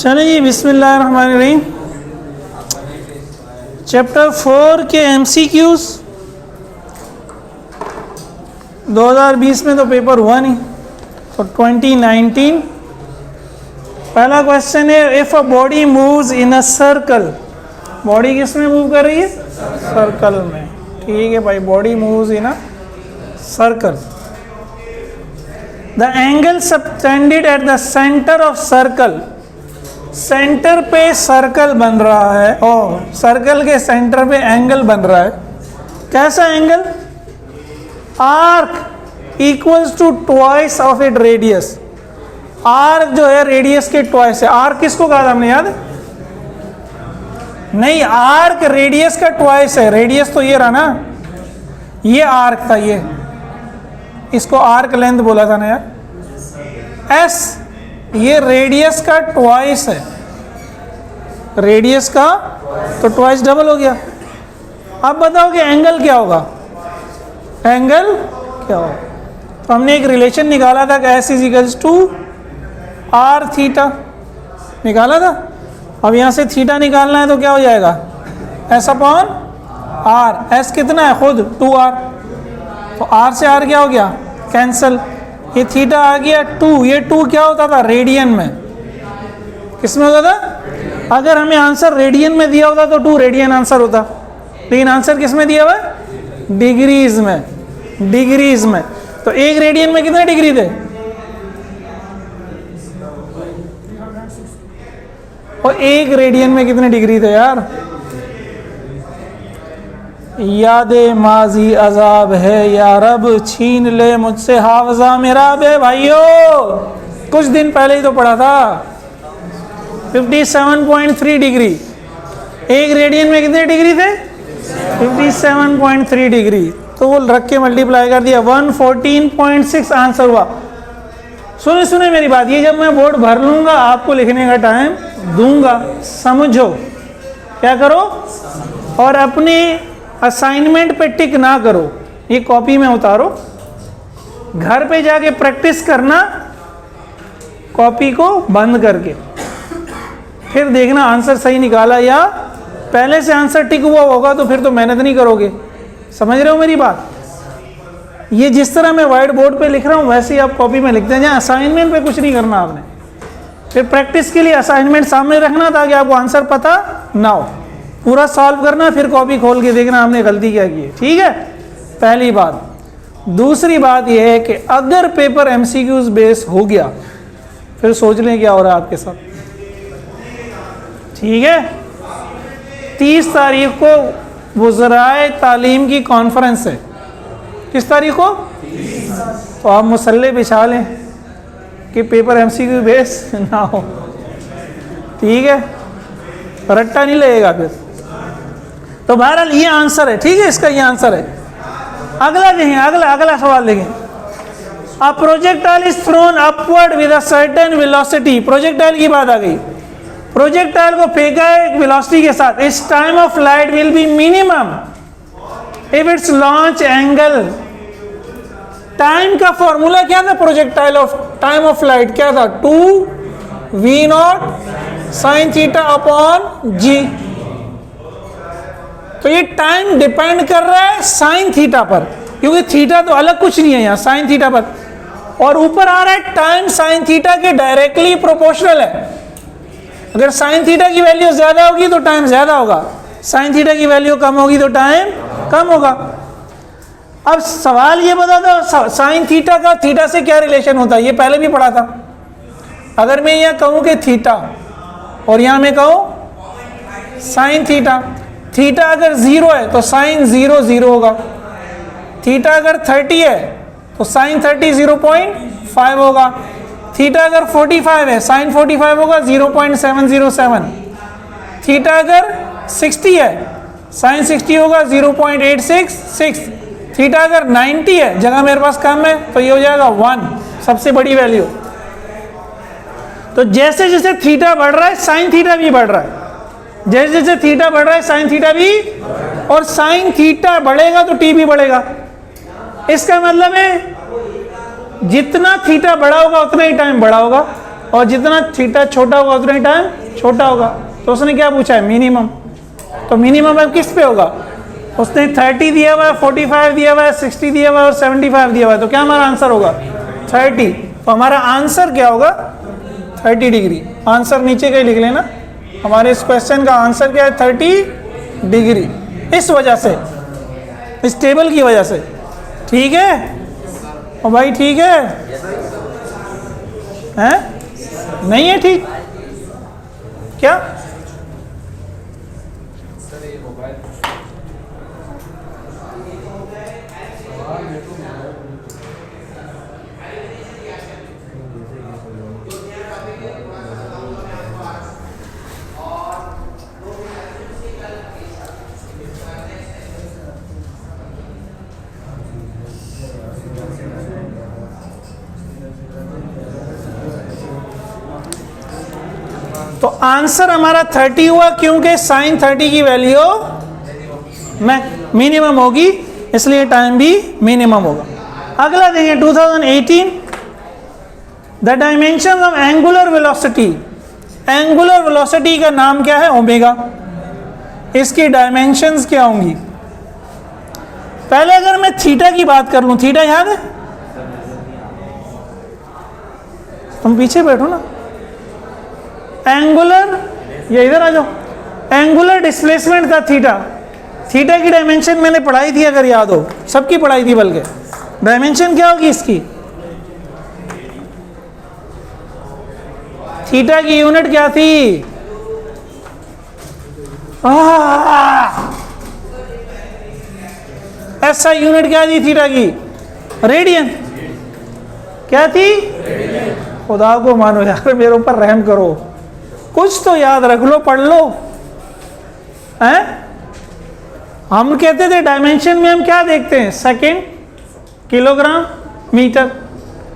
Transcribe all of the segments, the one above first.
चलें जी, बिस्मिल्लाहिर्रहमानिर्रहीम। चैप्टर 4 के MCQs 2020 में तो पेपर हुआ नहीं, तो 2019 पहला क्वेश्चन है, if a body moves in a circle, body किस में मूव कर रही है? सर्कल में। ठीक है भाई, body moves in a circle. The angle subtended at the centre of circle, centre पे सर्कल बन रहा है और सर्कल के सेंटर पे एंगल बन रहा है। कैसा angle? Arc equals to twice of it radius. Arc जो है रेडियस के ट्वाइस है। आर्क किसको कहा था हमने, याद? नहीं, आर्क रेडियस का ट्वाइस है। रेडियस तो ये रहा ना, ये आर्क था, ये इसको आर्क लेंथ बोला था ना यार। एस ये रेडियस का ट्वाइस है, रेडियस का तो ट्वाइस डबल हो गया। अब बताओ कि एंगल क्या होगा? एंगल क्या होगा? तो हमने एक रिलेशन निकाला था कि S is equals to R theta निकाला था। अब यहाँ से थीटा निकालना है तो क्या हो जाएगा? S upon are. एस कितना है खुद? 2r। तो आर से आर क्या हो गया? कैंसल। ये थीटा आ गया 2। ये 2 क्या होता था? रेडियन में। किस में होता था? अगर हमें आंसर रेडियन में दिया होता तो 2 रेडियन आंसर होता, लेकिन आंसर किस में दिया हुआ है? डिग्रीज में। डिग्रीज में। तो एक रेडियन में कितने डिग्री थे? और एक रेडियन में कितने डिग्री थे यार? यादे माजी अजाब है या रब, छीन ले मुझसे हावजा मेरा बे भाइयों। कुछ दिन पहले ही तो पढ़ा था। 57.3 डिग्री। एक रेडियन में कितने डिग्री थे? 57.3 डिग्री। तो वो रख के मल्टीप्लाई कर दिया, 114.6 आंसर हुआ। सुने मेरी बात, ये जब मैं बोर्ड भर लूंगा आपको लिखने का टाइम दूंगा, समझो। क्या करो? और अपने असाइनमेंट पे टिक ना करो, ये कॉपी में उतारो, घर पे जाके प्रैक्टिस करना कॉपी को बंद करके, फिर देखना आंसर सही निकाला या पहले से आंसर टिक हुआ होगा तो फिर तो मेहनत नहीं करोगे। समझ रहे हो मेरी बात? ये जिस तरह मैं व्हाइट बोर्ड पे लिख रहा हूँ वैसे ही आप कॉपी में लिखते हैं। जहाँ असाइनमेंट पे कुछ नहीं करना आपने, फिर प्रैक्टिस के लिए असाइनमेंट सामने रखना ताकि आपको आंसर पता ना हो। पूरा सॉल्व करना, फिर कॉपी खोल के देखना हमने गलती क्या की है। ठीक है, पहली बात। दूसरी बात यह है कि अगर पेपर MCQs बेस हो गया फिर सोच लें क्या हो रहा है आपके साथ। ठीक है, 30 तारीख को वज़राए तालीम की कॉन्फ्रेंस है। किस तारीख को? तो आप मुसल्ले बिछा लें कि पेपर MCQ बेस ना हो। ठीक है, रट्टा नहीं लगेगा फिर। तो बहरहाल ये आंसर है। ठीक है, इसका ये आंसर है। अगला देखें, अगला सवाल देखें। A projectile is throne upward with a certain velocity. Projectile की बात आ गई। प्रोजेक्टाइल को फेंका है एक वेलोसिटी के साथ। इस time of flight will be minimum if it's launch angle. Time का फॉर्मूला क्या था? Projectile of time of flight क्या था? 2v0 sin theta upon g। तो ये टाइम डिपेंड कर रहा है साइन थीटा पर, क्योंकि थीटा तो अलग कुछ नहीं है यहाँ, साइन थीटा पर। और ऊपर आ रहा है टाइम साइन थीटा के डायरेक्टली प्रोपोर्शनल है। अगर साइन थीटा की वैल्यू ज्यादा होगी तो टाइम ज्यादा होगा, साइन थीटा की वैल्यू कम होगी तो टाइम कम होगा। अब सवाल ये बता दो, साइन थीटा का थीटा से क्या रिलेशन होता है? ये पहले भी पढ़ा था। अगर मैं यहाँ कहूँ कि थीटा और यहाँ मैं कहूँ साइन थीटा, थीटा अगर 0 है तो साइन 0 0 होगा। थीटा अगर 30 है तो साइन 30 0.5 होगा। थीटा अगर 45 है साइन 45 होगा 0.707। थीटा अगर 60 है साइन 60 होगा 0.866। थीटा अगर 90 है, जगह मेरे पास कम है तो ये हो जाएगा 1, सबसे बड़ी वैल्यू। तो जैसे जैसे थीटा बढ़ रहा है साइन थीटा भी बढ़ रहा है। जैसे जैसे थीटा बढ़ रहा है साइन थीटा भी, और साइन थीटा बढ़ेगा तो टी भी बढ़ेगा। इसका मतलब है जितना थीटा बड़ा होगा उतना ही टाइम बड़ा होगा, और जितना थीटा छोटा होगा उतना टाइम छोटा होगा। तो उसने क्या पूछा है? मिनिमम। तो मिनिमम अब किस पे होगा? उसने 30 दिया हुआ है, 45 दिया हुआ है, 60 दिया हुआ है और 75 दिया हुआ है। तो क्या हमारा आंसर होगा? 30। तो हमारा आंसर क्या होगा? 30 डिग्री। आंसर नीचे का ही लिख लेना। हमारे इस क्वेश्चन का आंसर क्या है? 30 डिग्री। इस वजह से, इस टेबल की वजह से। ठीक है और भाई, ठीक है? हैं? नहीं है ठीक? क्या? तो आंसर हमारा 30 हुआ क्योंकि साइन 30 की वैल्यू मिनिमम होगी, इसलिए टाइम भी मिनिमम होगा। अगला देखिए 2018, the dimension of angular velocity. Angular velocity का नाम क्या है? ओमेगा। इसकी डायमेंशंस क्या होंगी? पहले अगर मैं थीटा की बात कर लूं, थीटा याद है? तुम पीछे बैठो ना। एंगुलर, ये इधर आ जाओ। एंगुलर डिस्प्लेसमेंट था थीटा। थीटा की डायमेंशन मैंने पढ़ाई थी, अगर याद हो, सबकी पढ़ाई थी बल्कि। डायमेंशन क्या होगी इसकी? थीटा की यूनिट क्या थी? ऐसा यूनिट क्या थी थीटा की? रेडियन। क्या थी? खुदा को मानो यार, मेरे ऊपर रहम करो, कुछ तो याद रख लो, पढ़ लो। हैं? हम कहते थे डायमेंशन में हम क्या देखते हैं? Second, kilogram, metre.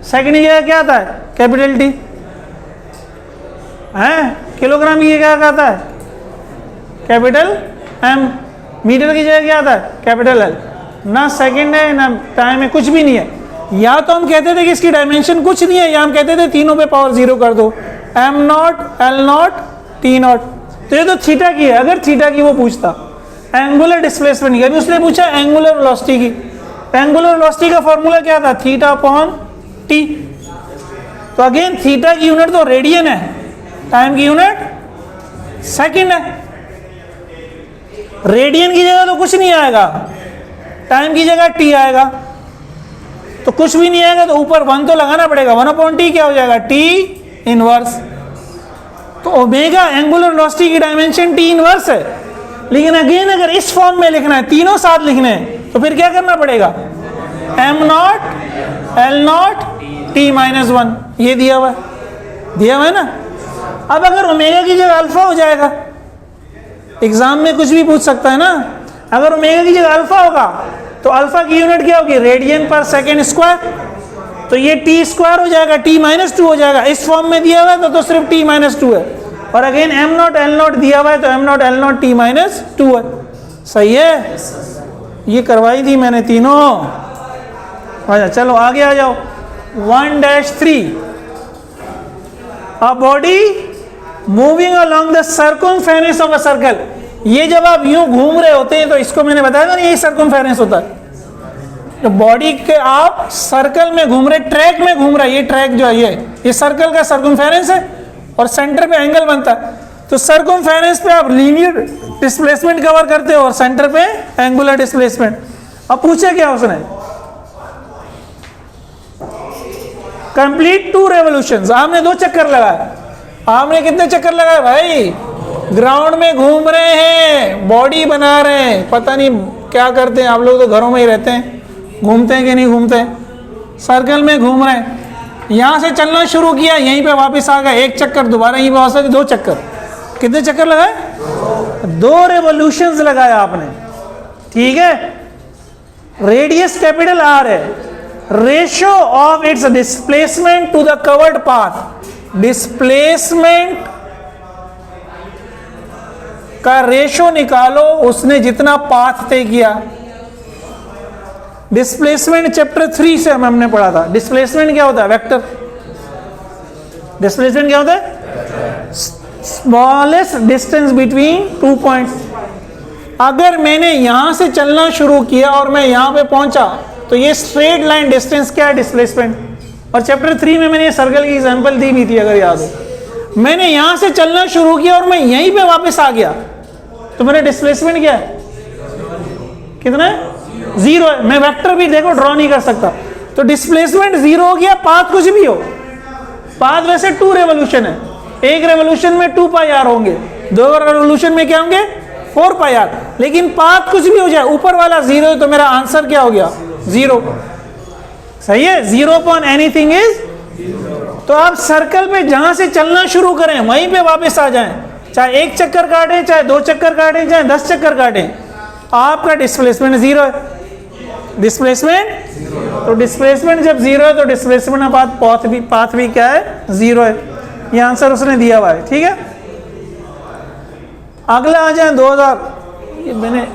सेकंड की जगह क्या आता है? Capital T. हैं? किलोग्राम की जगह क्या आता है? Capital M. मीटर की जगह क्या आता है? Capital L. ना सेकंड है ना टाइम है, कुछ भी नहीं है। या तो हम कहते थे कि इसकी डायमेंशन कुछ नहीं है, या हम कहते थे तीनों पे पावर 0 कर दो, am not, L not, T not. तो ये तो थीटा की है। अगर थीटा की वो पूछता, एंगुलर डिस्प्लेसमेंट की, अभी उसने पूछा एंगुलर वेलोसिटी की। एंगुलर वेलोसिटी का फॉर्मूला क्या था? Theta upon T. तो अगेन थीटा की यूनिट तो रेडियन है, टाइम की यूनिट सेकंड है। रेडियन की जगह तो कुछ नहीं आएगा, टाइम की जगह टी आएगा। तो कुछ भी नहीं आएगा तो ऊपर 1 तो लगाना पड़ेगा। 1 अपॉन टी क्या हो जाएगा? T inverse. तो ओमेगा एंगुलर वेलोसिटी की डायमेंशन टी इनवर्स है। लेकिन अगेन अगर इस फॉर्म में लिखना है, तीनों साथ लिखने हैं, तो फिर क्या करना पड़ेगा? Am not, L not, T minus 1। ये दिया हुआ है ना। अब अगर ओमेगा की जगह अल्फा हो जाएगा, एग्जाम में कुछ भी पूछ सकता है ना। अगर ओमेगा की जगह अल्फा होगा तो अल्फा की यूनिट क्या होगी? रेडियन पर सेकेंड स्क्वायर। तो ये टी स्क्वायर हो जाएगा, टी माइनस 2 हो जाएगा। इस फॉर्म में दिया हुआ है तो सिर्फ टी माइनस 2 है। और again am not, L not दिया हुआ है तो am not, L not, T minus 2 है। सही है? ये करवाई थी मैंने तीनों। अच्छा चलो आगे आ जाओ। 1-3, a body moving along the circumference of a circle. ये जब आप यूं घूम रहे होते हैं तो इसको मैंने बताया था ना, यही सर्कमफेरेंस होता है। तो बॉडी के आप सर्कल में घूम रहे, ट्रैक में घूम रहा है, ये ट्रैक जो है ये सर्कल का सर्कमफेरेंस है और सेंटर पे एंगल बनता है। तो सर्कमफेरेंस पे आप लीनियर डिस्प्लेसमेंट कवर करते हो और सेंटर पे एंगुलर डिस्प्लेसमेंट। अब पूछे क्या उसने? Complete 2 revolutions. आपने 2 चक्कर लगाए। आपने कितने चक्कर लगाए भाई? ग्राउंड में घूम रहे हैं, बॉडी बना रहे हैं, पता नहीं क्या करते हैं। आप लोग तो घरों में ही रहते हैं, घूमते हैं कि नहीं घूमते? सर्कल में घूम रहे हैं। यहाँ से चलना शुरू किया, यहीं पे वापस आ गए, 1 चक्कर, दोबारा यहीं पे वापस आ गए, 2 चक्कर। कितने चक्कर लगाए? 2 रेवोल्यूशंस लगाया आपने। ठीक है? रेडियस कैपिटल आर है। Ratio of its displacement to the covered path. Displacement का रेशो निकालो, उसने जितना पाथ तय किया। डिस्प्लेसमेंट चैप्टर 3 से हमने पढ़ा था। डिस्प्लेसमेंट क्या होता है? वेक्टर। डिस्प्लेसमेंट क्या होता है? Smallest distance between 2 points. अगर मैंने यहां से चलना शुरू किया और मैं यहां पे पहुंचा तो ये स्ट्रेट लाइन डिस्टेंस क्या है? डिस्प्लेसमेंट। और चैप्टर 3 में मैंने ये सर्कल की एग्जांपल दी भी थी, अगर याद हो। मैंने यहां से चलना शुरू किया और मैं यहीं पे वापस आ गया तो मेरा डिस्प्लेसमेंट क्या है? कितना है? 0 है। मैं वेक्टर भी देखो ड्रॉ नहीं कर सकता, तो डिस्प्लेसमेंट 0 हो गया। पाथ कुछ भी हो, पाथ वैसे 2 रेवोल्यूशन है, एक रेवोल्यूशन में 2 पाई आर होंगे, 2 रेवोल्यूशन में क्या होंगे? 4 पाई आर। लेकिन पाथ कुछ भी हो जाए, ऊपर वाला 0 है तो मेरा आंसर क्या हो गया? 0। सही है? 0 अपॉन एनीथिंग इज। तो आप सर्कल पे जहां से चलना शुरू करें वहीं पे वापस आ जाएं, चाहे 1 चक्कर काटें, चाहे 2 चक्कर काटें, चाहे 10 चक्कर काटें, आपका डिस्प्लेसमेंट 0 है। डिस्प्लेसमेंट, तो डिस्प्लेसमेंट जब 0 है तो डिस्प्लेसमेंट पाथ भी क्या है? 0 है। ये आंसर उसने दिया हुआ है। ठीक है, अगला आ जाए 2000। ये मैंने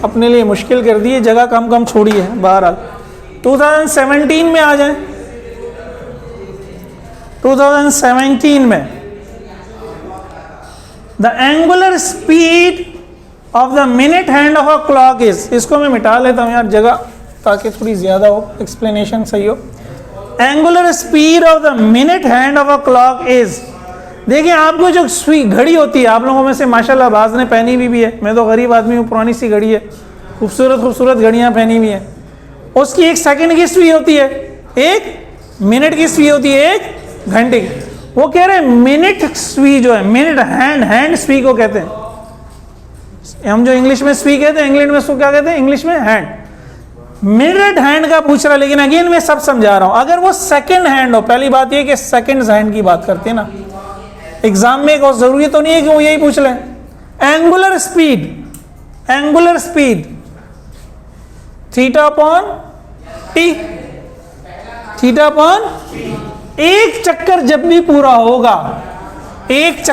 अपने लिए मुश्किल कर दी है, जगह कम छोड़ी है। बहरहाल 2017 में आ जाए। 2017 में the angular speed of the minute hand of a clock is. इसको मैं मिटा लेता हूं यार जगह, ताकि थोड़ी ज्यादा हो, एक्सप्लेनेशन सही हो। Angular speed of the minute hand of a clock is. देखिए, आपको जो सुई घड़ी होती है, आप लोगों में से माशाल्लाह बाज ने पहनी भी है, मैं तो गरीब आदमी हूँ, पुरानी सी घड़ी है, खूबसूरत घड़ियाँ पहनी हुई है। उसकी 1 सेकंड की सुई होती है, 1 मिनट की सुई होती है, 1 घंटे की। वो कह रहे हैं मिनट सुई जो है, मिनट हैंड सुई को कहते हैं। हम जो इंग्लिश में सुई कहते हैं, इंग्लैंड में उसको क्या कहते हैं? इंग्लिश में हैंड। मिनट हैंड का पूछ रहा, लेकिन अगेन मैं सब समझा रहा हूं। अगर वो सेकंड हैंड हो, पहली बात ये कि सेकंड हैंड की बात करते हैं ना एग्जाम में, एक और जरूरी तो नहीं है कि वो यही पूछ लें। Angular speed theta upon T, theta upon. एक चक्कर जब भी पूरा होगा, एक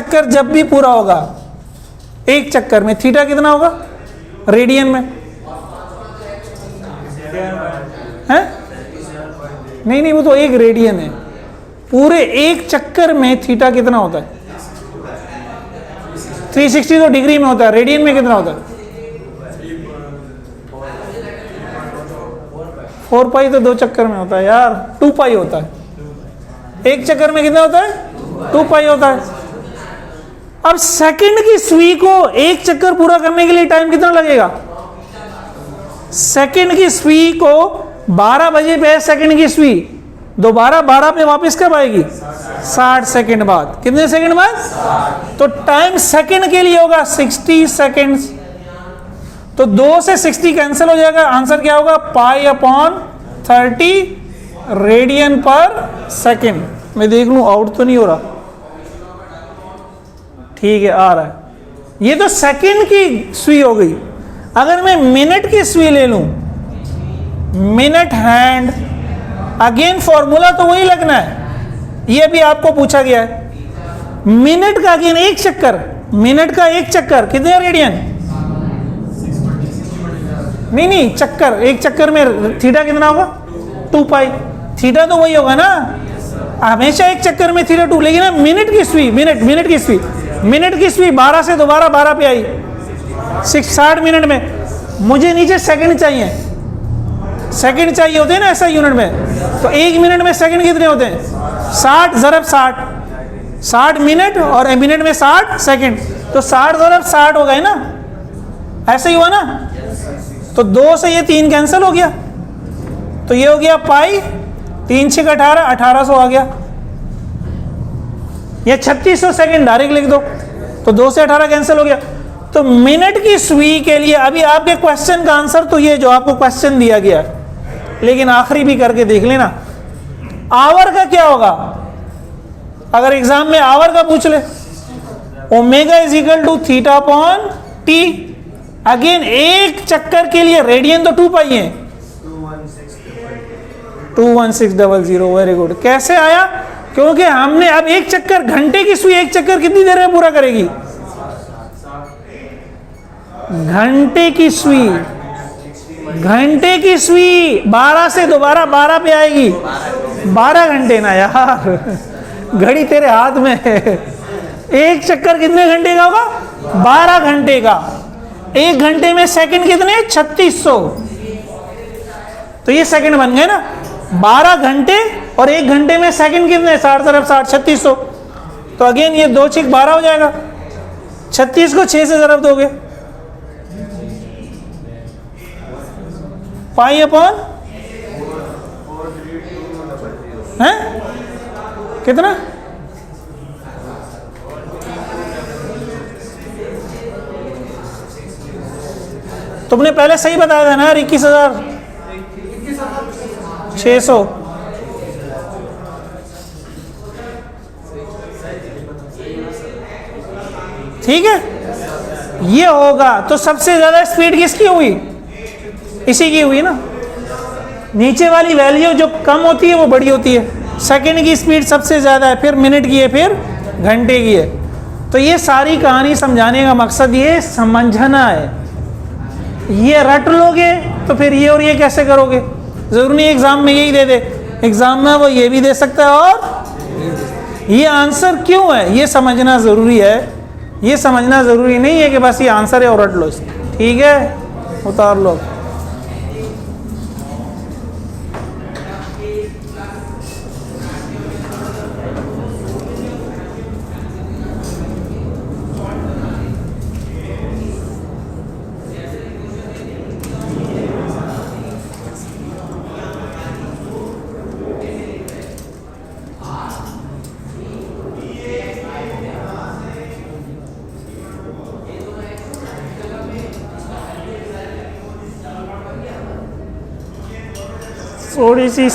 चक्कर में थीटा कितना होगा? रेडियन में है? नहीं, वो तो 1 रेडियन है। पूरे 1 चक्कर में थीटा कितना होता है? 360 तो डिग्री में होता है, रेडियन में कितना होता है? 4 पाई तो 2 चक्कर में होता है यार, 2 पाई होता है। 1 चक्कर में कितना होता है? 2 पाई होता है। अब सेकंड की सुई को 1 चक्कर पूरा करने के लिए टाइम कितना लगेगा? सेकंड की सुई को 12 बजे पे सेकंड की सुई, दोबारा 12 पे वापस कब आएगी? 60 सेकंड बाद। कितने सेकंड बाद? तो टाइम सेकंड के लिए होगा 60 सेकंड्स। तो 2 से 60 कैंसिल हो जाएगा, आंसर क्या होगा? पाई अपॉन 30 रेडियन पर सेकंड। मैं देख लूं आउट तो नहीं हो रहा। ठीक है, आ रहा है। ये तो सेकंड की सुई हो गई। अगर मैं मिनट की सुई ले लूं, मिनट हैंड, अगेन फॉर्मूला तो वही लगना है। ये भी आपको पूछा गया है। मिनट का अगेन 1 चक्कर, मिनट का 1 चक्कर कितने रेडियन? नहीं, चक्कर, 1 चक्कर में थीटा कितना होगा? 2 पाई। थीटा तो वही होगा ना, हमेशा 1 चक्कर में थीटा 2। लेकिन मिनट की सुई, मिनट की सुई 12 से दोबारा 12 पे आई, 60 मिनट में। मुझे नीचे सेकंड चाहिए, सेकंड चाहिए होते हैं ना ऐसा यूनिट में। तो 1 मिनट में सेकंड कितने होते हैं? 60 ज़रब 60 मिनट, और मिनट में 60 सेकंड, तो 60 ज़रब 60 हो गए ना, ऐसे ही हुआ ना। तो 2 से ये 3 कैंसिल हो गया, तो ये हो गया पाई, 3 6 18, 1800 आ गया। ये 3600 सेकंड डायरेक्ट लिख दो, तो 2 से 18 कैंसिल हो गया। तो मिनट की सुई के लिए अभी आपके क्वेश्चन का आंसर तो ये जो आपको क्वेश्चन दिया गया है, लेकिन आखिरी भी करके देख लेना। आवर का क्या होगा? अगर एग्जाम में आवर का पूछ ले, omega is equal to theta upon T. Again 1 चक्कर के लिए रेडियन तो 2 पाई है, 21600। Very good. कैसे आया? क्योंकि हमने अब 1 चक्कर, घंटे की सुई 1 चक्कर कितनी देर में पूरा करेगी? घंटे की सुई 12 से दोबारा 12 पे आएगी, 12 घंटे ना यार, घड़ी तेरे हाथ में है। एक चक्कर कितने घंटे का होगा? 12 घंटे का। एक घंटे में सेकंड कितने? 3600। तो ये सेकंड बन गए ना। 12 घंटे और एक घंटे में सेकंड कितने? 60 तरफ 60, 3600। तो अगेन ये 2 6 12 हो जाएगा। 36 को 6 से ज़रब दोगे, पाई अपॉन है कितना? तुमने पहले सही बताया था ना यार, 21,600। ठीक है, ये होगा। तो सबसे ज्यादा स्पीड किसकी हुई? इसी की हुई ना। नीचे वाली वैल्यू जो कम होती है वो बड़ी होती है। सेकंड की स्पीड सबसे ज्यादा है, फिर मिनट की है, फिर घंटे की है। तो ये सारी कहानी समझाने का मकसद ये समझना है। ये रट लोगे तो फिर ये और ये कैसे करोगे? जरूरी नहीं एग्जाम में यही दे दे, एग्जाम में वो ये भी दे सकता है और ये आंसर क्यों है ये समझना जरूरी है। ये समझना जरूरी नहीं है कि बस ये आंसर है और रट लो इसको। ठीक है, उतार लो। थोड़ी सी